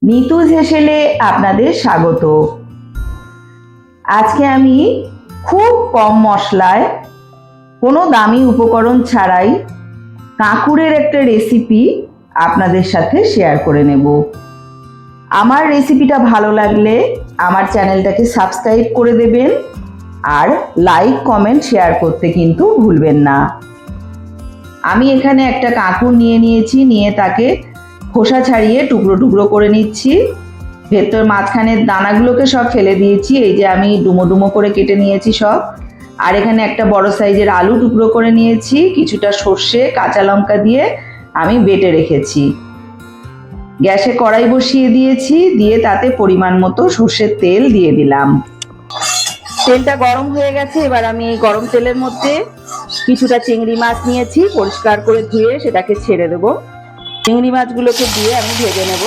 নিতুজ হেসেলে আপনাদের স্বাগত। আজকে আমি খুব কম মশলায়, কোনো দামি উপকরণ ছাড়াই কাঁকুরের একটা রেসিপি আপনাদের সাথে শেয়ার করে নেব। আমার রেসিপিটা ভালো লাগলে আমার চ্যানেলটাকে সাবস্ক্রাইব করে দেবেন আর লাইক কমেন্ট শেয়ার করতে কিন্তু ভুলবেন না। আমি এখানে একটা কাঁকুর নিয়ে তাকে খোসা ছাড়িয়ে টুকরো টুকরো করে নিচ্ছি। ভেতর মাঝখানের দানাগুলোকে সব ফেলে দিয়েছি। এই যে আমি ডুমো ডুমো করে কেটে নিয়েছি সব। আর এখানে একটা বড় সাইজের আলু টুকরো করে নিয়েছি। কিছুটা সর্ষে কাঁচা লঙ্কা দিয়ে আমি বেটে রেখেছি। গ্যাসে কড়াই বসিয়ে দিয়েছি, দিয়ে তাতে পরিমাণ মতো সর্ষের তেল দিয়ে দিলাম। তেলটা গরম হয়ে গেছে। এবার আমি এই গরম তেলের মধ্যে কিছুটা চিংড়ি মাছ নিয়েছি, পরিষ্কার করে ধুয়ে সেটাকে ছেড়ে দেবো। চিংড়ি মাছগুলোকে দিয়ে আমি ভেজে নেব।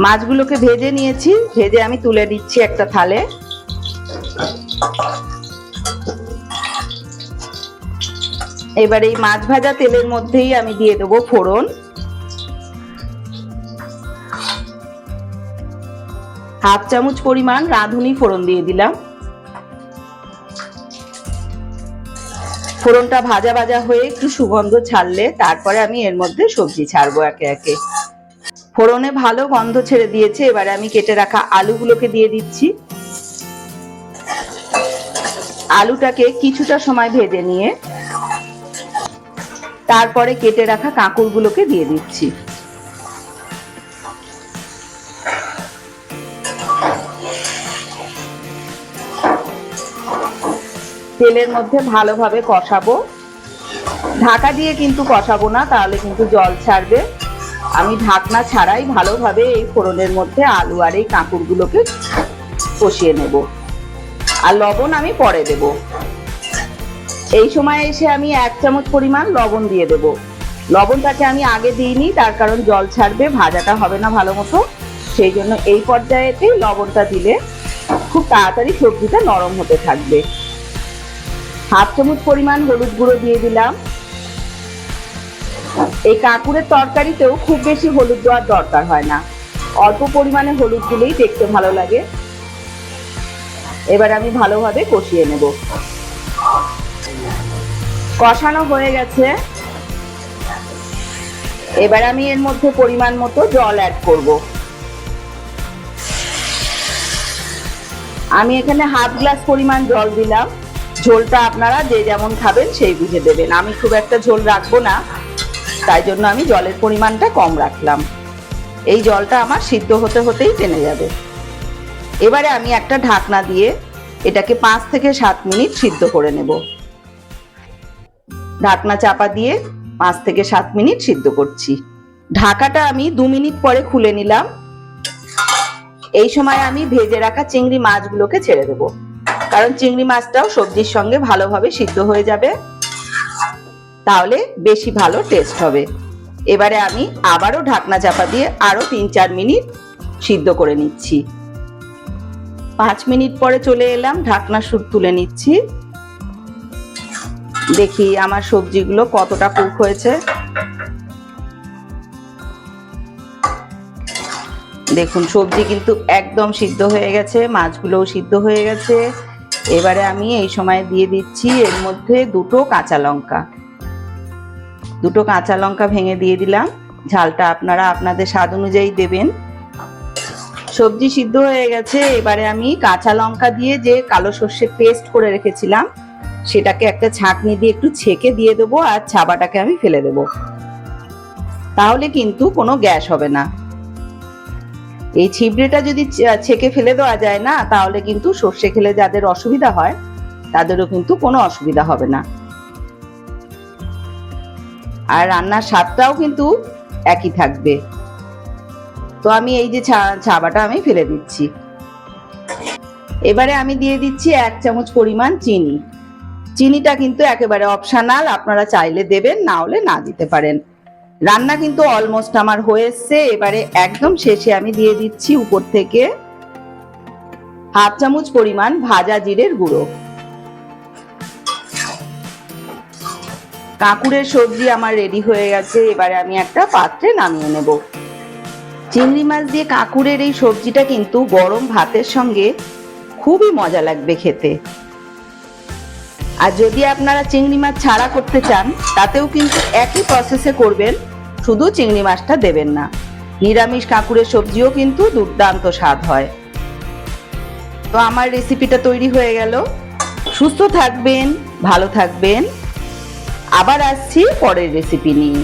মাছগুলোকে ভেজে নিয়েছি, ভেজে আমি তুলে দিচ্ছি একটা থালে। এবার এই মাছ ভাজা তেলের মধ্যেই আমি দিয়ে দেবো ফোড়ন। হাফ চামচ পরিমাণ রাঁধুনি ফোড়ন দিয়ে দিলাম। ফোড়নটা ভাজা ভাজা হয়ে একটু সুগন্ধ ছাড়লে তারপরে আমি এর মধ্যে সবজি ছাড়বো একে একে। ফোড়নে ভালো গন্ধ ছেড়ে দিয়েছে। এবারে আমি কেটে রাখা আলুগুলোকে দিয়ে দিচ্ছি। আলুটাকে কিছুটা সময় ভেজে নিয়ে তারপরে কেটে রাখা কাঁকড়গুলোকে দিয়ে দিচ্ছি। তেলের মধ্যে ভালোভাবে কষাবো। ঢাকা দিয়ে কিন্তু কষাবো না, তাহলে কিন্তু জল ছাড়বে। আমি ঢাকনা ছাড়াই ভালোভাবে এই ফোড়নের মধ্যে আলু আর এই কাঁকড়গুলোকে কষিয়ে নেব। আর লবণ আমি পরে দেব। এই সময় এসে আমি 1 চামচ পরিমাণ লবণ দিয়ে দেব। লবণটাকে আমি আগে দিইনি, তার কারণ জল ছাড়বে, ভাজাটা হবে না ভালো মতো। সেই জন্য এই পর্যায়েতেই লবণটা দিলে খুব তাড়াতাড়ি সবজিটা নরম হতে থাকবে। হাফ চামচ পরিমাণ হলুদ গুঁড়ো দিয়ে দিলাম। এই কাঁকুরের তরকারিতেও খুব বেশি হলুদ দেওয়ার দরকার হয় না, অল্প পরিমাণে হলুদ দিলেই দেখতে ভালো লাগে। এবার আমি ভালোভাবে কষিয়ে নেব। কষানো হয়ে গেছে। এবার আমি এর মধ্যে পরিমাণ মতো জল অ্যাড করব। আমি এখানে হাফ গ্লাস পরিমাণ জল দিলাম। ঝোলটা আপনারা যে যেমন খাবেন সেই বুঝে দেবেন। আমি খুব একটা ঝোল রাখবো না, তাই জন্য আমি জলের পরিমাণটা কম রাখলাম। এই জলটা আমার সিদ্ধ হতে হতেই টেনে যাবে। এবারে আমি একটা ঢাকনা দিয়ে এটাকে 5 থেকে 7 মিনিট সিদ্ধ করে নেব। ঢাকনা চাপা দিয়ে 5 থেকে 7 মিনিট সিদ্ধ করছি। ঢাকাটা আমি 2 মিনিট পরে খুলে নিলাম। এই সময় আমি ভেজে রাখা চিংড়ি মাছগুলোকে ছেড়ে দেব, কারণ চিংড়ি মাছটাও সবজির সঙ্গে ভালোভাবে সিদ্ধ হয়ে যাবে, তাহলে বেশি ভালো টেস্ট হবে। এবারে আমি আবারও ঢাকনা চাপা দিয়ে আরো 3-4 মিনিট সিদ্ধ করে নিচ্ছি। 5 মিনিট পরে চলে এলাম, ঢাকনা তুলে নিচ্ছি। দেখি আমার সবজিগুলো কতটা কুক হয়েছে। দেখুন সবজি কিন্তু একদম সিদ্ধ হয়ে গেছে, মাছগুলোও সিদ্ধ হয়ে গেছে। এবারে আমি এই সময় দিয়ে দিচ্ছি এর মধ্যে 2টো কাঁচা লঙ্কা। 2টো কাঁচা লঙ্কা ভেঙে দিয়ে দিলাম। ঝালটা আপনারা আপনাদের স্বাদ অনুযায়ী দেবেন। সবজি সিদ্ধ হয়ে গেছে। এবারে আমি কাঁচা লঙ্কা দিয়ে যে কালো সর্ষে পেস্ট করে রেখেছিলাম সেটাকে একটা ছাঁকনি দিয়ে একটু ছেঁকে দিয়ে দেবো, আর ছাবাটাকে আমি ফেলে দেবো। তাহলে কিন্তু কোনো গ্যাস হবে না। এই ছিবড়েটা যদি ছেঁকে ফেলে দেওয়া যায় না, তাহলে কিন্তু সর্ষে খেলে যাদের অসুবিধা হয় তাদেরও কিন্তু কোনো অসুবিধা হবে না। আর রান্নার স্বাদটাও কিন্তু একই থাকবে। তো আমি এই যে ছাবাটা আমি ফেলে দিচ্ছি। এবারে আমি দিয়ে দিচ্ছি 1 চামচ পরিমাণ চিনি। চিনিটা কিন্তু একেবারে অপশনাল, আপনারা চাইলে দেবেন, না হলে না দিতে পারেন। রান্না কিন্তু অলমোস্ট আমার হয়ে এসছে। এবারে একদম শেষে আমি দিয়ে দিচ্ছি উপর থেকে হাফ চামচ পরিমাণ ভাজা জিরের গুঁড়ো। কাঁকুড়ের সবজি আমার রেডি হয়ে গেছে। এবারে আমি একটা পাত্রে নামিয়ে নেব। চিংড়ি মাছ দিয়ে কাঁকুড়ের এই সবজিটা কিন্তু গরম ভাতের সঙ্গে খুবই মজা লাগবে খেতে। আর যদি আপনারা চিংড়ি মাছ ছাড়া করতে চান তাতেও কিন্তু একই প্রসেসে করবেন, শুধু চিংড়ি মাছটা দেবেন না। নিরামিষ কাঁকুড়ের সবজিও কিন্তু দুর্দান্ত স্বাদ হয়। তো আমার রেসিপিটা তৈরি হয়ে গেল। সুস্থ থাকবেন, ভালো থাকবেন। আবার আসছি পরের রেসিপি নিয়ে।